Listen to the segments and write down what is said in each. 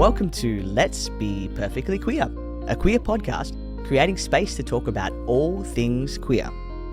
Welcome to Let's Be Perfectly Queer, a queer podcast creating space to talk about all things queer.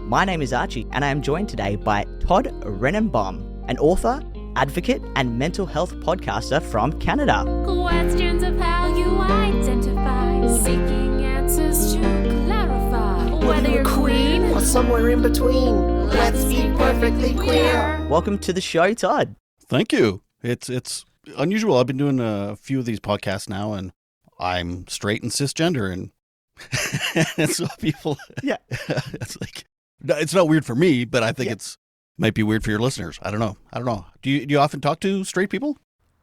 My name is Archie, and I am joined today by Todd Rennebohm, an author, advocate, and mental health podcaster from Canada. Questions of how you identify, seeking answers to clarify whether you're queen or somewhere in between. Let's be perfectly queer. Welcome to the show, Todd. Thank you. It's unusual. I've been doing a few of these podcasts now, and I'm straight and cisgender, and so people, Yeah, it's like, it's not weird for me, but I think it's might be weird for your listeners. I don't know. Do you often talk to straight people?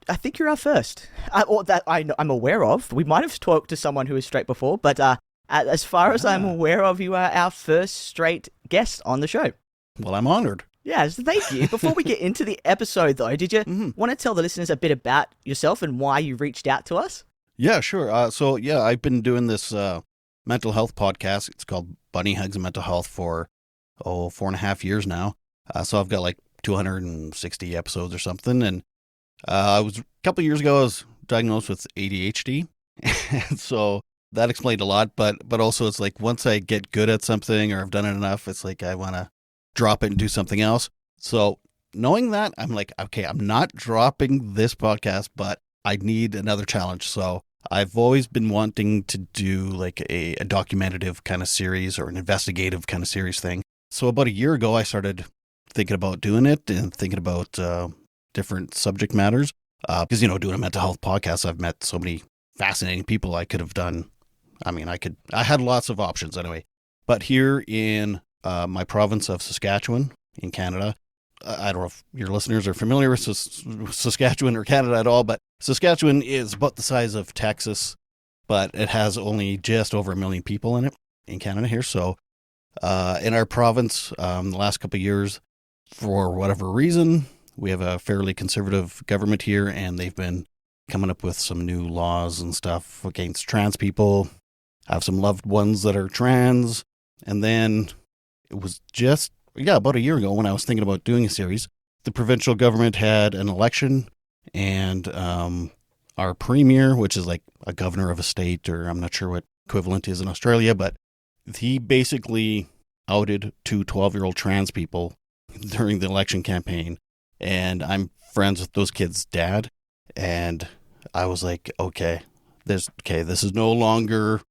I think you're our first, or that I'm aware of. We might have talked to someone who was straight before, but as far as I'm aware of, you are our first straight guest on the show. Well, I'm honored. Yes, thank you. Before we get into the episode, though, did you want to tell the listeners a bit about yourself and why you reached out to us? Yeah, sure. I've been doing this mental health podcast. It's called Bunny Hugs and Mental Health for 4.5 years now. So I've got like 260 episodes or something. And a couple of years ago, I was diagnosed with ADHD. And so that explained a lot. But also it's like once I get good at something or I've done it enough, it's like I want to drop it and do something else. So knowing that, I'm like, okay, I'm not dropping this podcast, but I need another challenge. So I've always been wanting to do like a documentative kind of series or an investigative kind of series thing. So about a year ago, I started thinking about doing it and thinking about different subject matters. Because, doing a mental health podcast, I've met so many fascinating people I could have done. I had lots of options anyway. But here in my province of Saskatchewan in Canada, I don't know if your listeners are familiar with Saskatchewan or Canada at all, but Saskatchewan is about the size of Texas, but it has only just over 1 million people in it in Canada here. So in our province, the last couple of years, for whatever reason, we have a fairly conservative government here, and they've been coming up with some new laws and stuff against trans people. I have some loved ones that are trans. And then it was just, about a year ago when I was thinking about doing a series, the provincial government had an election, and our premier, which is like a governor of a state, or I'm not sure what equivalent is in Australia, but he basically outed 2 12-year-old trans people during the election campaign. And I'm friends with those kids' dad. And I was like, okay, this is no longer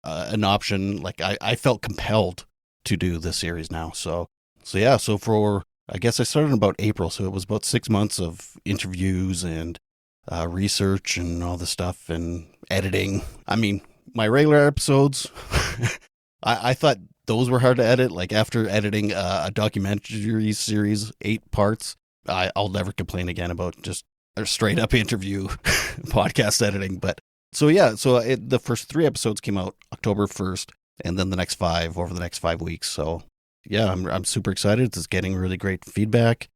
an option. Like I felt compelled to do this series now. So for, I guess I started in about April. So it was about 6 months of interviews and research and all this stuff and editing. I mean, my regular episodes, I thought those were hard to edit. Like after editing a documentary series, 8 parts, I'll never complain again about just a straight up interview podcast editing. But the first 3 episodes came out October 1st, and then the next 5 over the next 5 weeks. So yeah, I'm super excited. It's getting really great feedback,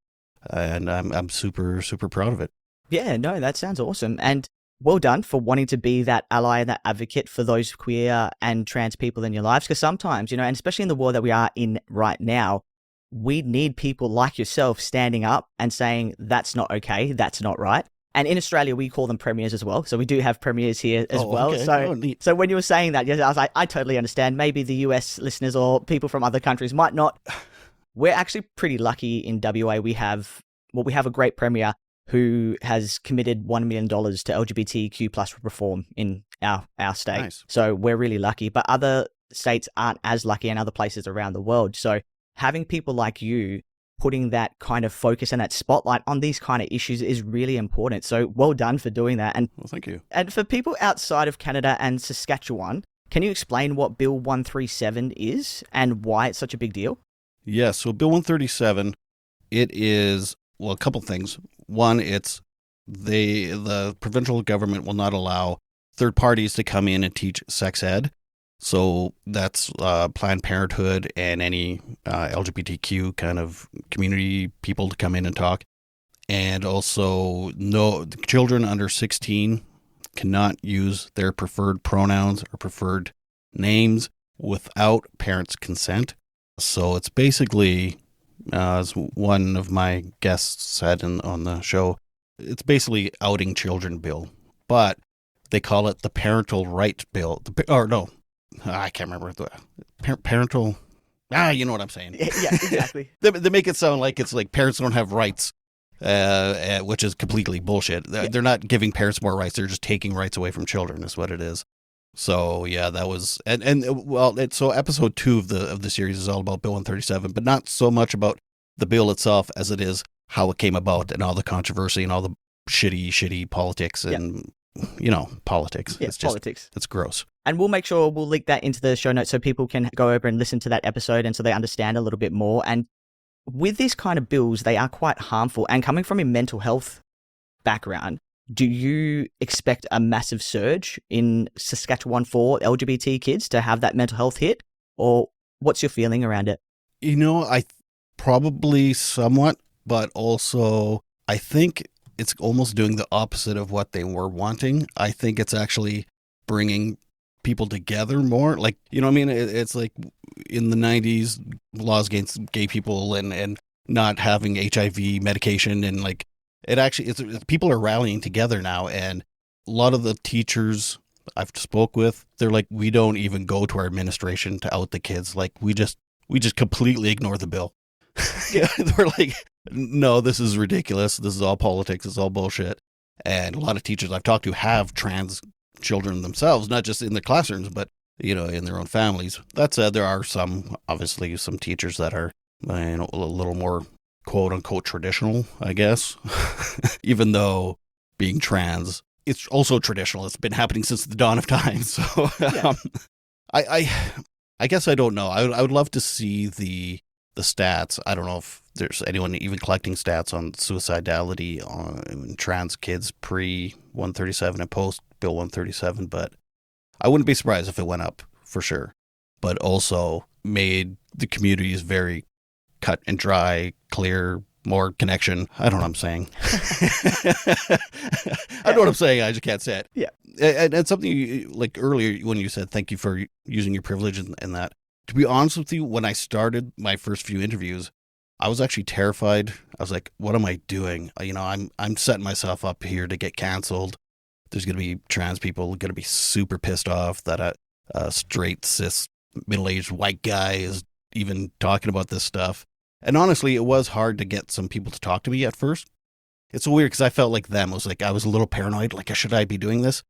and I'm super, super proud of it. Yeah, no, that sounds awesome. And well done for wanting to be that ally and that advocate for those queer and trans people in your lives. Because sometimes, and especially in the world that we are in right now, we need people like yourself standing up and saying, that's not okay, that's not right. And in Australia, we call them premiers as well. So we do have premiers here as well. Okay. So when you were saying that, I was like, I totally understand. Maybe the US listeners or people from other countries might not. We're actually pretty lucky in WA. We have a great premier who has committed $1 million to LGBTQ plus reform in our state. Nice. So we're really lucky. But other states aren't as lucky, and other places around the world. So having people like you putting that kind of focus and that spotlight on these kind of issues is really important. So well done for doing that. And well, thank you. And for people outside of Canada and Saskatchewan, can you explain what Bill 137 is and why it's such a big deal? Yeah, so Bill 137, it is, a couple things. One, it's the provincial government will not allow third parties to come in and teach sex ed. So that's Planned Parenthood and any LGBTQ kind of community people to come in and talk. And also, no, children under 16 cannot use their preferred pronouns or preferred names without parents' consent. So it's basically, as one of my guests said on the show, it's basically outing children bill. But They call it the parental right bill. Or no, I can't remember. The parental, you know what I'm saying. Yeah, exactly. They make it sound like it's like parents don't have rights, which is completely bullshit. They're not giving parents more rights. They're just taking rights away from children is what it is. So yeah, that was so episode 2 of the series is all about Bill 137, but not so much about the bill itself as it is how it came about and all the controversy and all the shitty politics and politics. Yeah, it's just, politics. It's gross. And we'll make sure we'll link that into the show notes so people can go over and listen to that episode and so they understand a little bit more. And with these kind of bills, they are quite harmful. And coming from a mental health background, do you expect a massive surge in Saskatchewan for LGBT kids to have that mental health hit? Or what's your feeling around it? I probably somewhat, but also I think it's almost doing the opposite of what they were wanting. I think it's actually bringing people together more. Like, it's like in the 90s, laws against gay people and not having HIV medication, and like it actually, people are rallying together now. And a lot of the teachers I've spoke with, they're like, we don't even go to our administration to out the kids. Like we just completely ignore the bill. Yeah, they're like, no, this is ridiculous. This is all politics. It's all bullshit. And a lot of teachers I've talked to have trans children themselves, not just in the classrooms, but, in their own families. That said, there are obviously some teachers that are, a little more quote unquote traditional, I guess, even though being trans, it's also traditional. It's been happening since the dawn of time. So I guess I don't know. I would love to see the stats. I don't know if there's anyone even collecting stats on suicidality on trans kids pre-137 and post-Bill 137, but I wouldn't be surprised if it went up for sure, but also made the communities very cut and dry, clear, more connection. I don't know what I'm saying. I know what I'm saying. I just can't say it. Yeah. And something like earlier when you said thank you for using your privilege and that, to be honest with you, when I started my first few interviews, I was actually terrified. I was like, what am I doing? I'm setting myself up here to get canceled. There's going to be trans people going to be super pissed off that a straight, cis, middle-aged white guy is even talking about this stuff. And honestly, it was hard to get some people to talk to me at first. It's so weird because I felt like them. I was like, I was a little paranoid. Like, should I be doing this?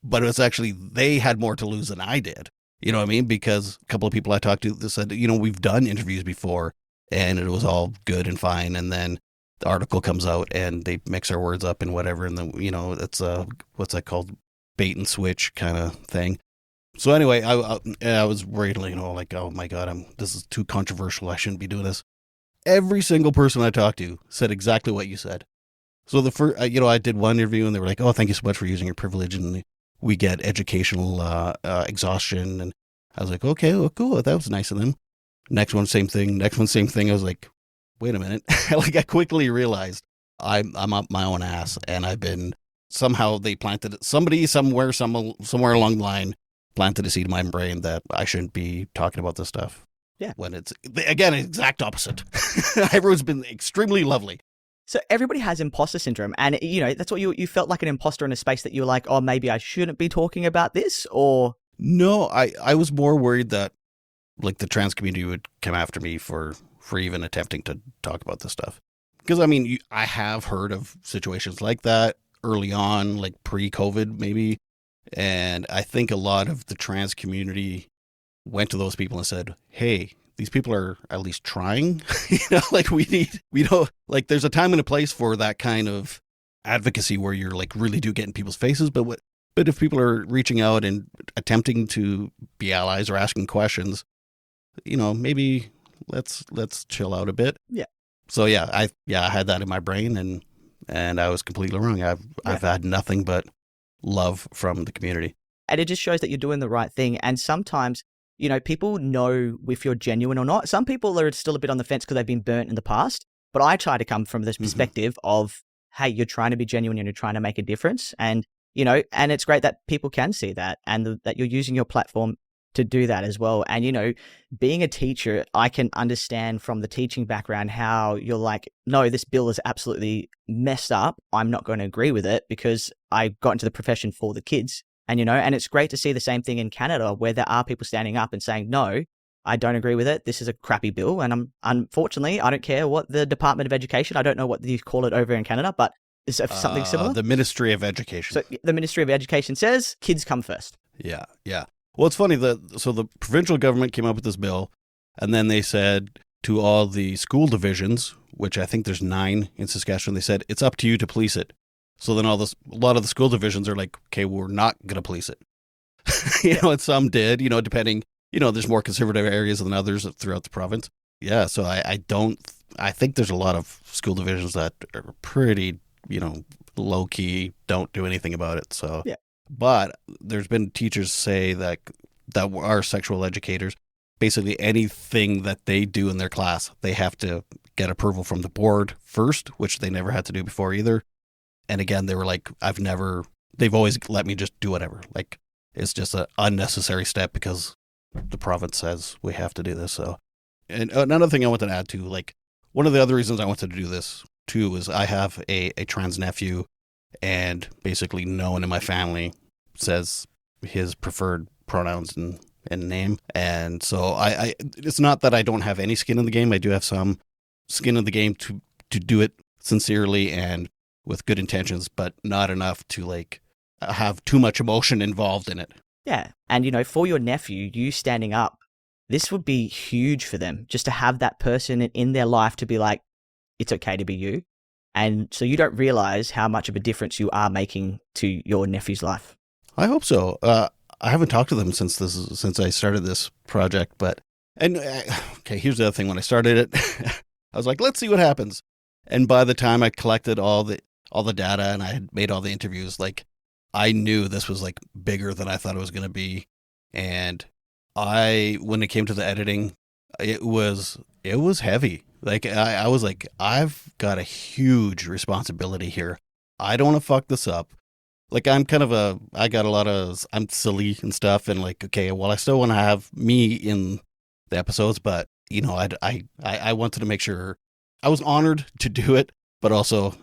But it was actually, they had more to lose than I did. You know what I mean? Because a couple of people I talked to said, we've done interviews before and it was all good and fine. And then the article comes out and they mix our words up and whatever. And then, it's what's that called? Bait and switch kind of thing. So anyway, I was worried, like, oh my God, this is too controversial. I shouldn't be doing this. Every single person I talked to said exactly what you said. So the first, I did one interview and they were like, oh, thank you so much for using your privilege. And we get educational exhaustion. And I was like, okay, well, cool. That was nice of them. Next one, same thing. Next one, same thing. I was like, wait a minute. Like I quickly realized I'm up my own ass and I've been, somehow they planted it. Somebody somewhere along the line planted a seed in my brain that I shouldn't be talking about this stuff. Yeah. When it's, again, exact opposite. Everyone's been extremely lovely. So everybody has imposter syndrome. And, that's what you felt like an imposter in a space that you were like, oh, maybe I shouldn't be talking about this, or? No, I was more worried that like the trans community would come after me for even attempting to talk about this stuff. Because, I have heard of situations like that early on, like pre-COVID maybe. And I think a lot of the trans community went to those people and said, hey, these people are at least trying. Like there's a time and a place for that kind of advocacy where you're like really do get in people's faces. But if people are reaching out and attempting to be allies or asking questions, maybe let's chill out a bit. Yeah. So yeah, I had that in my brain and I was completely wrong. I've had nothing but love from the community. And it just shows that you're doing the right thing. And sometimes, people know if you're genuine or not. Some people are still a bit on the fence because they've been burnt in the past. But I try to come from this perspective of, hey, you're trying to be genuine and you're trying to make a difference. And, and it's great that people can see that and that you're using your platform to do that as well. And, being a teacher, I can understand from the teaching background how you're like, no, this bill is absolutely messed up. I'm not going to agree with it because I got into the profession for the kids. And, and it's great to see the same thing in Canada where there are people standing up and saying, no, I don't agree with it. This is a crappy bill. And unfortunately, I don't care what the Department of Education, I don't know what you call it over in Canada, but is it something similar? The Ministry of Education. So the Ministry of Education says kids come first. Yeah. Well, it's funny so the provincial government came up with this bill, and then they said to all the school divisions, which I think there's 9 in Saskatchewan, they said it's up to you to police it. So then a lot of the school divisions are like, okay, we're not going to police it. And some did, depending, there's more conservative areas than others throughout the province. Yeah. So I think there's a lot of school divisions that are pretty, low key, don't do anything about it. So, yeah. But there's been teachers say that are sexual educators. Basically, anything that they do in their class, they have to get approval from the board first, which they never had to do before either. And again, they were like, they've always let me just do whatever. Like, it's just an unnecessary step because the province says we have to do this. So, and another thing I wanted to add to, like, one of the other reasons I wanted to do this too is I have a trans nephew, and basically no one in my family says his preferred pronouns and name. And so I it's not that I don't have any skin in the game. I do have some skin in the game to do it sincerely and with good intentions, but not enough to like have too much emotion involved in it. Yeah. And, for your nephew, you standing up, this would be huge for them just to have that person in their life to be like, it's okay to be you. And so you don't realize how much of a difference you are making to your nephew's life. I hope so. I haven't talked to them since I started this project, okay, here's the other thing. When I started it, I was like, let's see what happens. And by the time I collected all the data and I had made all the interviews, like, I knew this was like bigger than I thought it was going to be. And when it came to the editing, it was heavy. Like, I was like, I've got a huge responsibility here. I don't want to fuck this up. Like, I'm silly and stuff. And like, okay, well, I still want to have me in the episodes, but I wanted to make sure I was honored to do it, but also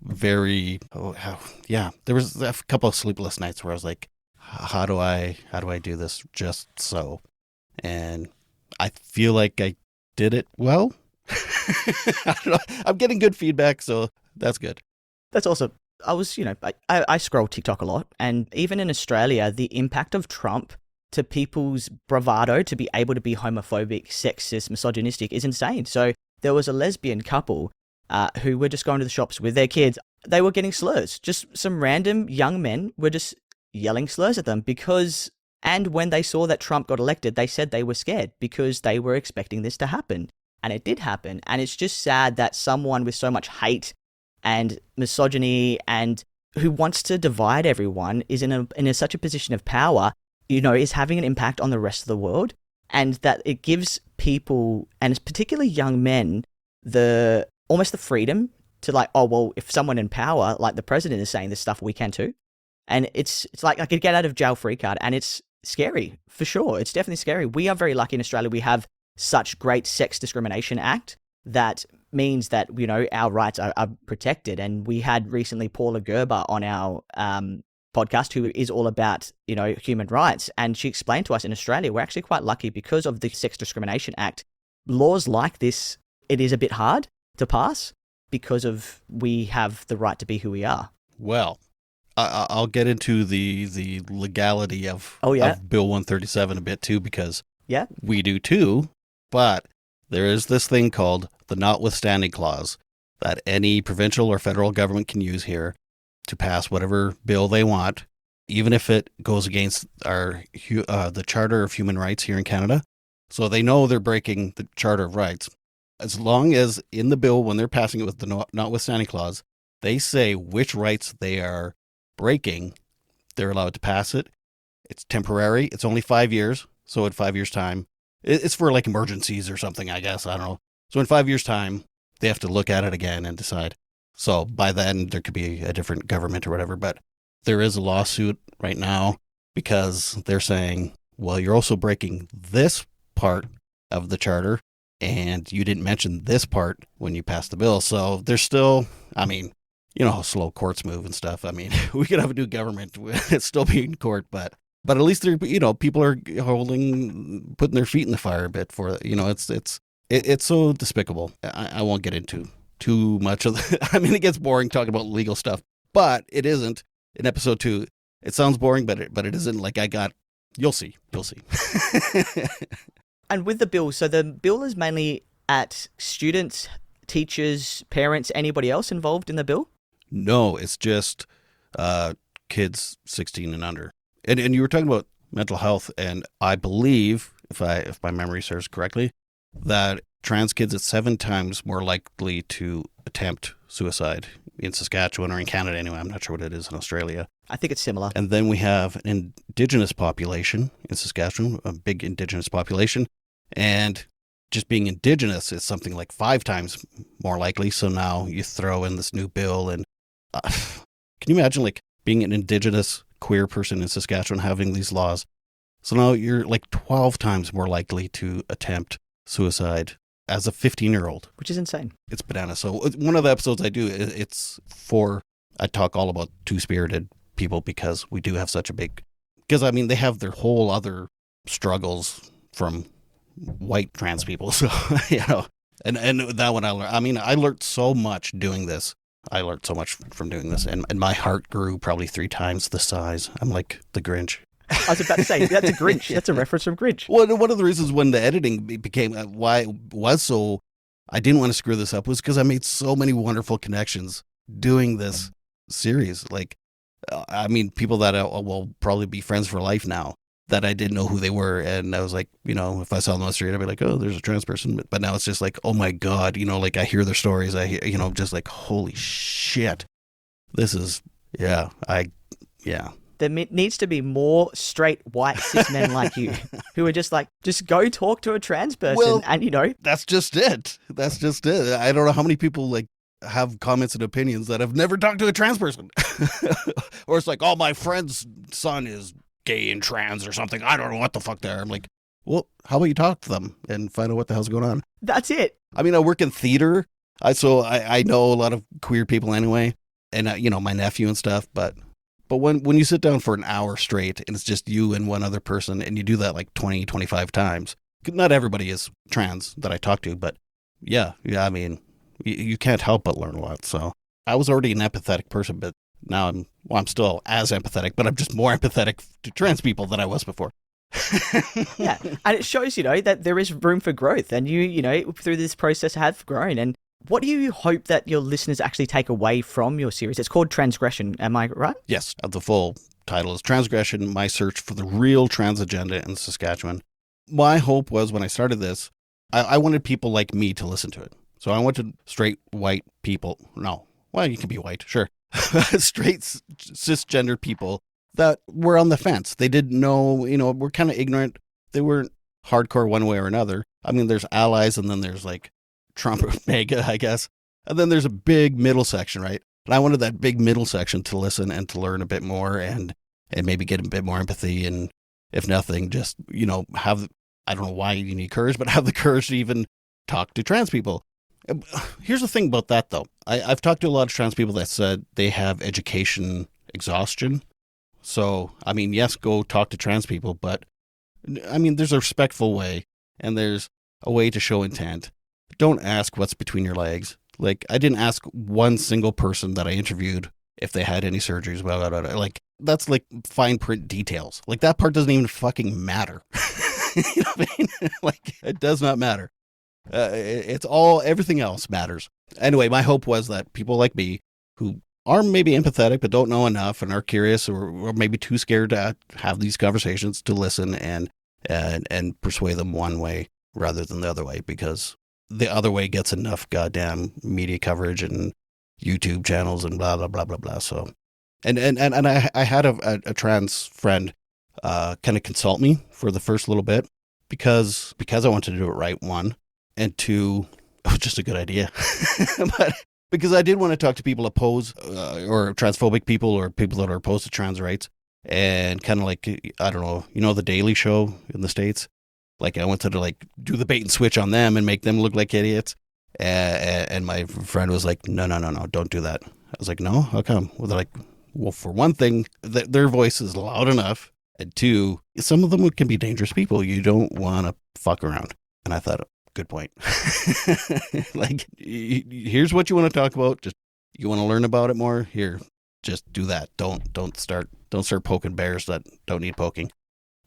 there was a couple of sleepless nights where I was like, how do I do this just so? And I feel like I did it well. I don't know. I'm getting good feedback, so that's good. That's awesome. I was, I scroll TikTok a lot, and even in Australia, the impact of Trump to people's bravado to be able to be homophobic, sexist, misogynistic is insane. So there was a lesbian couple who were just going to the shops with their kids. They were getting slurs. Just some random young men were just yelling slurs at them and when they saw that Trump got elected, they said they were scared because they were expecting this to happen. And it did happen. And it's just sad that someone with so much hate and misogyny and who wants to divide everyone is in such a position of power, is having an impact on the rest of the world. And that it gives people, and particularly young men, almost the freedom to like, oh, well, if someone in power, like the president is saying this stuff, we can too. And it's like a get out of jail free card. And it's scary, for sure. It's definitely scary. We are very lucky in Australia. We have such great sex discrimination act that means that, our rights are protected. And we had recently Paula Gerber on our podcast, who is all about, human rights. And she explained to us in Australia, we're actually quite lucky because of the Sex Discrimination Act. Laws like this, it is a bit hard to pass because of we have the right to be who we are. Well, I'll get into the legality of Bill 137 a bit too, because we do too. But there is this thing called the notwithstanding clause that any provincial or federal government can use here to pass whatever bill they want, even if it goes against the Charter of Human Rights here in Canada. So they know they're breaking the Charter of Rights. As long as in the bill, when they're passing it with the notwithstanding clause, they say which rights they are breaking, they're allowed to pass it. It's temporary. It's only 5 years. So in 5 years' time, it's for like emergencies or something, I guess. I don't know. So in 5 years' time, they have to look at it again and decide. So by then, there could be a different government or whatever. But there is a lawsuit right now because they're saying, well, you're also breaking this part of the charter, and you didn't mention this part when you passed the bill. So there's still, you know how slow courts move and stuff. I mean, we could have a new government, it's still being in court, but at least they're, you know, people are putting their feet in the fire a bit for, you know, it's so despicable. I won't get into too much of the, I mean, it gets boring talking about legal stuff, but it isn't. In episode 2, it sounds boring, but it isn't. Like you'll see. And with the bill, so the bill is mainly at students, teachers, parents, anybody else involved in the bill? No, it's just kids 16 and under. And you were talking about mental health, and I believe, if my memory serves correctly, that trans kids are 7 times more likely to attempt suicide in Saskatchewan, or in Canada anyway. I'm not sure what it is in Australia. I think it's similar. And then we have an Indigenous population in Saskatchewan, a big Indigenous population. And just being Indigenous is something like 5 times more likely. So now you throw in this new bill. And can you imagine like being an Indigenous queer person in Saskatchewan having these laws? So now you're like 12 times more likely to attempt suicide as a 15-year-old. Which is insane. It's bananas. So one of the episodes I do, I talk all about two-spirited people because we do have such a big, because I mean, they have their whole other struggles from white trans people. So, you know, and that one I learned. I mean, I learned so much doing this. I learned so much from doing this, and my heart grew probably 3 times the size. I'm like the Grinch. I was about to say, that's a Grinch. That's a reference from Grinch. Well, one of the reasons when the editing became, why it was so, I didn't want to screw this up, was because I made so many wonderful connections doing this series. Like, I mean, people that will probably be friends for life now that I didn't know who they were. And I was like, you know, if I saw them on the street, I'd be like, oh, there's a trans person. But now it's just like, oh my God, you know, like I hear their stories. I hear, you know, just like, holy shit. This is, yeah. There needs to be more straight white cis men like you who are just like, just go talk to a trans person, and you know. That's just it. I don't know how many people like have comments and opinions that have never talked to a trans person. Or it's like, oh, my friend's son is gay and trans or something. I don't know what the fuck they are. I'm like, well, how about you talk to them and find out what the hell's going on? That's it. I mean, I work in theater, so I know a lot of queer people anyway, and you know, my nephew and stuff, but when you sit down for an hour straight and it's just you and one other person and you do that like 20, 25 times, not everybody is trans that I talk to, but yeah, I mean, you can't help but learn a lot. So I was already an empathetic person, but now I'm still as empathetic, but I'm just more empathetic to trans people than I was before. Yeah. And it shows, you know, that there is room for growth, and you know, through this process have grown. And what do you hope that your listeners actually take away from your series? It's called Transgression, am I right? Yes. The full title is Transgression, My Search for the Real Trans Agenda in Saskatchewan. My hope was when I started this, I wanted people like me to listen to it. So I wanted straight white people. No. Well, you can be white, sure. Straight cisgender people that were on the fence. They didn't know, you know, were kind of ignorant. They weren't hardcore one way or another. I mean, there's allies, and then there's like Trump or MAGA, I guess. And then there's a big middle section, right? And I wanted that big middle section to listen and to learn a bit more and maybe get a bit more empathy. And if nothing, just, you know, have, I don't know why you need courage, but have the courage to even talk to trans people. Here's the thing about that, though. I've talked to a lot of trans people that said they have education exhaustion. So, I mean, yes, go talk to trans people, but I mean, there's a respectful way and there's a way to show intent. Don't ask what's between your legs. Like, I didn't ask one single person that I interviewed if they had any surgeries, blah, blah, blah, blah. Like, that's like fine print details. Like, that part doesn't even fucking matter. You know what I mean? Like, it does not matter. It's all, everything else matters. Anyway, my hope was that people like me who are maybe empathetic but don't know enough and are curious or maybe too scared to have these conversations to listen and persuade them one way rather than the other way, because the other way gets enough goddamn media coverage and YouTube channels and blah, blah, blah, blah, blah. So, and I had a trans friend kind of consult me for the first little bit because I wanted to do it right, one, and two, it was just a good idea. But because I did want to talk to people opposed or transphobic people or people that are opposed to trans rights, and kind of like, I don't know, you know, the Daily Show in the States. Like, I wanted to like do the bait and switch on them and make them look like idiots. And my friend was like, no, don't do that. was like, no, how come? Well, they're like, well, for one thing, their voice is loud enough. And two, some of them can be dangerous people. You don't want to fuck around. And I thought, good point. Like, here's what you want to talk about. Just, you want to learn about it more? Here, just do that. Don't start poking bears that don't need poking.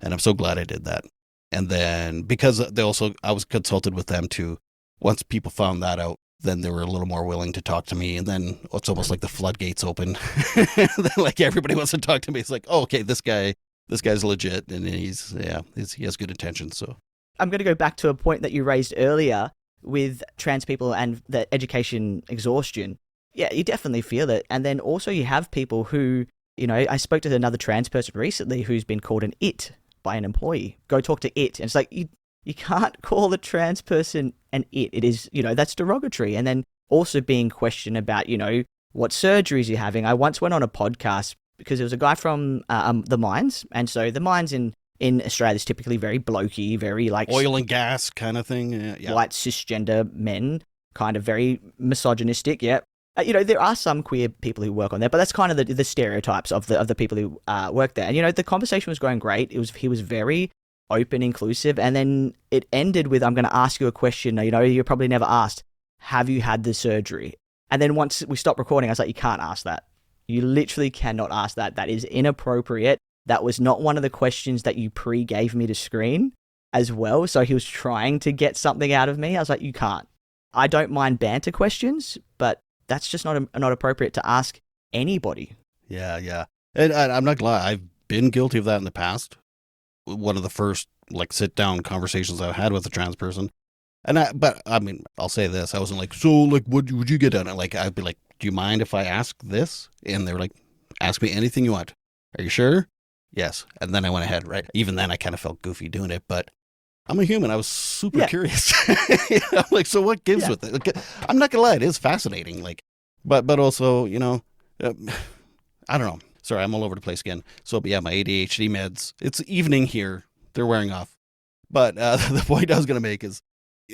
And I'm so glad I did that. And then because I was consulted with them too. Once people found that out, then they were a little more willing to talk to me. And then it's almost like the floodgates open. Then, like, everybody wants to talk to me. It's like, oh, okay, this guy's legit, and he has good intentions. So I'm going to go back to a point that you raised earlier with trans people and the education exhaustion. Yeah, you definitely feel it. And then also you have people who, I spoke to another trans person recently who's been called an it by an employee. Go talk to it. And it's like, you can't call the trans person an it. It is, that's derogatory. And then also being questioned about, what surgeries you're having. I once went on a podcast because there was a guy from the mines. And so the mines in Australia is typically very blokey, very like oil and gas kind of thing. Yeah. White cisgender men, kind of very misogynistic. Yeah. There are some queer people who work on there, but that's kind of the stereotypes of the people who work there. And, the conversation was going great. He was very open, inclusive. And then it ended with, I'm going to ask you a question. You're probably never asked, have you had the surgery? And then once we stopped recording, I was like, you can't ask that. You literally cannot ask that. That is inappropriate. That was not one of the questions that you gave me to screen as well. So he was trying to get something out of me. I was like, you can't. I don't mind banter questions, but that's just not appropriate to ask anybody. Yeah. And I'm not glad. I've been guilty of that in the past. One of the first sit down conversations I've had with a trans person. But I'll say this. I wasn't like, so would you get done? I'd be like, do you mind if I ask this? And they were like, ask me anything you want. Are you sure? Yes. And then I went ahead, right? Even then I kind of felt goofy doing it, but I'm a human. I was super curious. I'm like, so what gives with it? I'm not gonna lie, it is fascinating. But also, I don't know. Sorry, I'm all over the place again. So, but yeah, my ADHD meds. It's evening here. They're wearing off. But the point I was gonna make is,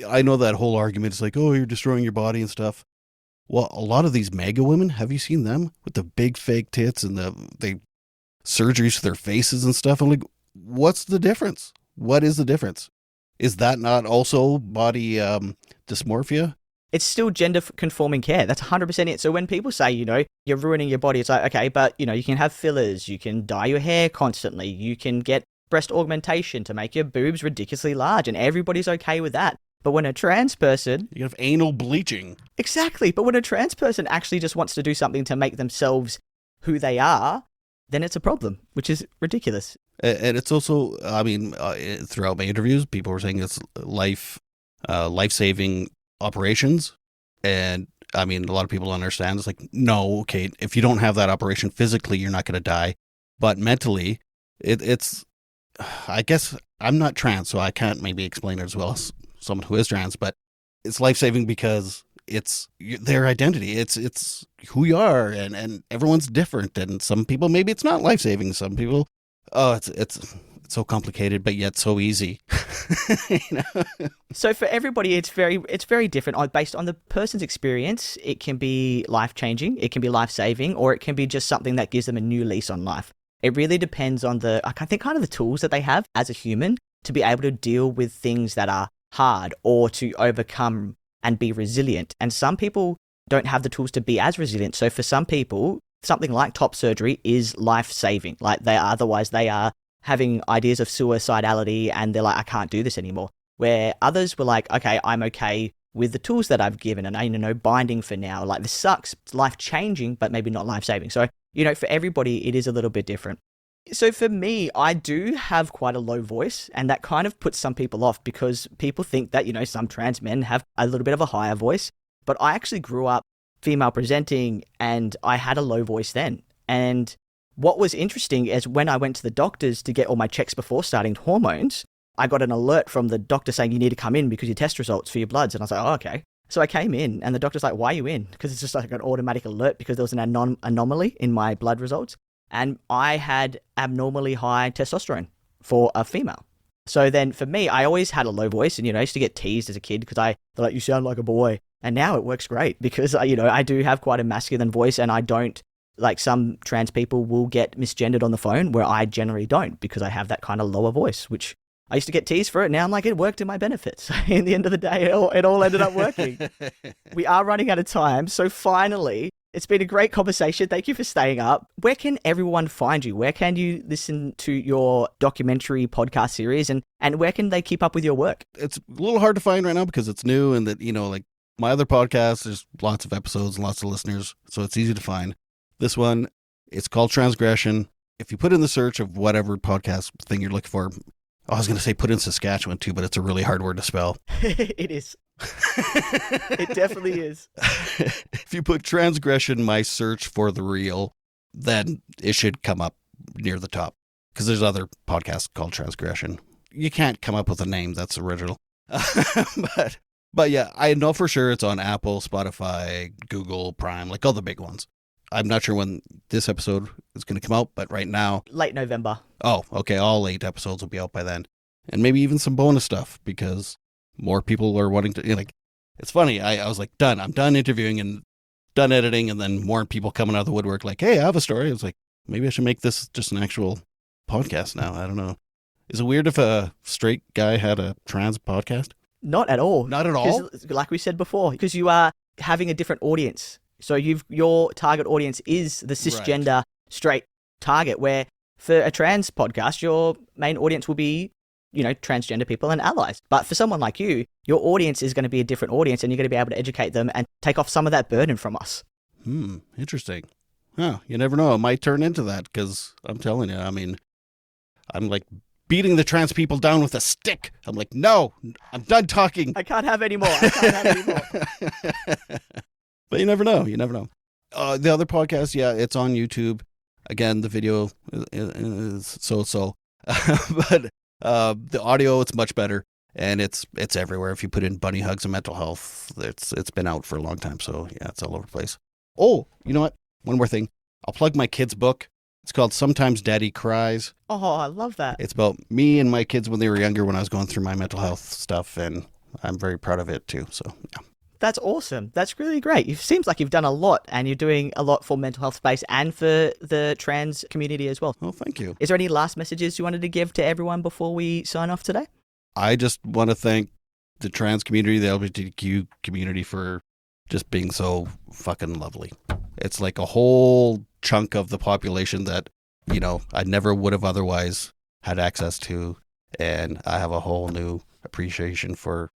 I know that whole argument is like, oh, you're destroying your body and stuff. Well, a lot of these mega women, have you seen them with the big fake tits and the surgeries to their faces and stuff? I'm like, what's the difference? What is the difference? Is that not also body dysmorphia? It's still gender conforming care. That's 100% it. So when people say, you're ruining your body, it's like, okay, but, you can have fillers, you can dye your hair constantly, you can get breast augmentation to make your boobs ridiculously large, and everybody's okay with that. But when a trans person... You have anal bleaching. Exactly. But when a trans person actually just wants to do something to make themselves who they are, then it's a problem, which is ridiculous. And it's also, throughout my interviews, people were saying it's life-saving operations. And, a lot of people understand. It's like, no, okay, if you don't have that operation physically, you're not going to die. But mentally, it's, I guess, I'm not trans, so I can't maybe explain it as well as someone who is trans, but it's life-saving because it's their identity. It's who you are, and everyone's different. And some people, maybe it's not life-saving. Some people, it's so complicated, but yet so easy. So for everybody, it's very different based on the person's experience. It can be life-changing, it can be life-saving, or it can be just something that gives them a new lease on life. It really depends on the tools that they have as a human to be able to deal with things that are hard or to overcome and be resilient. And some people don't have the tools to be as resilient. So for some people, something like top surgery is life-saving. They are having ideas of suicidality and they're like, I can't do this anymore. Where others were like, okay, I'm okay with the tools that I've given and I know binding for now. This sucks, it's life-changing, but maybe not life-saving. So, for everybody, it is a little bit different. So for me, I do have quite a low voice, and that kind of puts some people off because people think that, some trans men have a little bit of a higher voice. But I actually grew up female presenting and I had a low voice then. And what was interesting is when I went to the doctors to get all my checks before starting hormones, I got an alert from the doctor saying you need to come in because your test results for your bloods. And I was like, oh, okay. So I came in and the doctor's like, why are you in? Because it's just like an automatic alert because there was an anomaly in my blood results. And I had abnormally high testosterone for a female. So then for me, I always had a low voice, and, I used to get teased as a kid because they're like, you sound like a boy. And now it works great because, I do have quite a masculine voice, and I don't, like some trans people will get misgendered on the phone where I generally don't because I have that kind of lower voice, which I used to get teased for it. Now I'm like, it worked in my benefit. So in the end of the day, it all ended up working. We are running out of time. So finally, it's been a great conversation. Thank you for staying up. Where can everyone find you? Where can you listen to your documentary podcast series, and where can they keep up with your work? It's a little hard to find right now because it's new, and that, like my other podcast, there's lots of episodes and lots of listeners, so it's easy to find. This one, it's called Transgression. If you put in the search of whatever podcast thing you're looking for, I was going to say put in Saskatchewan too, but it's a really hard word to spell. It is. It definitely is. If you put Transgression, my search for the real, then it should come up near the top, because there's other podcasts called Transgression. You can't come up with a name that's original. But yeah, I know for sure it's on Apple, Spotify, Google, Prime, like all the big ones. I'm not sure when this episode is going to come out, but right now... Late November. Oh, okay. All 8 episodes will be out by then. And maybe even some bonus stuff, because more people are wanting to... it's funny. I was like, done. I'm done interviewing and done editing, and then more people coming out of the woodwork like, hey, I have a story. I was like, maybe I should make this just an actual podcast now. I don't know. Is it weird if a straight guy had a trans podcast? Not at all. Not at all? Like we said before, because you are having a different audience. So your target audience is the cisgender straight target, where for a trans podcast, your main audience will be, transgender people and allies. But for someone like you, your audience is going to be a different audience, and you're going to be able to educate them and take off some of that burden from us. Interesting. Oh, you never know. It might turn into that, because I'm telling you, I'm like beating the trans people down with a stick. I'm like, no, I'm done talking. I can't have any more. But you never know. You never know. The other podcast, yeah, it's on YouTube. Again, the video is so-so. But the audio, it's much better. And it's everywhere. If you put in Bunny Hugs and Mental Health, it's been out for a long time. So, yeah, it's all over the place. Oh, you know what? One more thing. I'll plug my kids' book. It's called Sometimes Daddy Cries. Oh, I love that. It's about me and my kids when they were younger, when I was going through my mental health stuff. And I'm very proud of it, too. So, yeah. That's awesome. That's really great. It seems like you've done a lot, and you're doing a lot for mental health space and for the trans community as well. Oh, thank you. Is there any last messages you wanted to give to everyone before we sign off today? I just want to thank the trans community, the LGBTQ community, for just being so fucking lovely. It's like a whole chunk of the population that, I never would have otherwise had access to. And I have a whole new appreciation for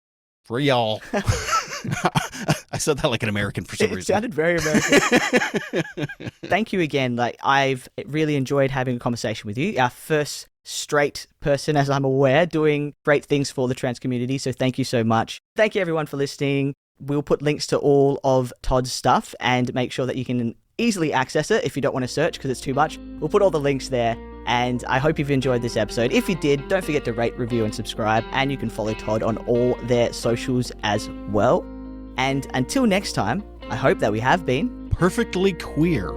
y'all. I said that like an American for some reason. It sounded very American. Thank you again. I've really enjoyed having a conversation with you. Our first straight person, as I'm aware, doing great things for the trans community. So thank you so much. Thank you everyone for listening. We'll put links to all of Todd's stuff and make sure that you can easily access it if you don't want to search because it's too much. We'll put all the links there. And I hope you've enjoyed this episode. If you did, don't forget to rate, review, and subscribe. And you can follow Todd on all their socials as well. And until next time, I hope that we have been perfectly queer.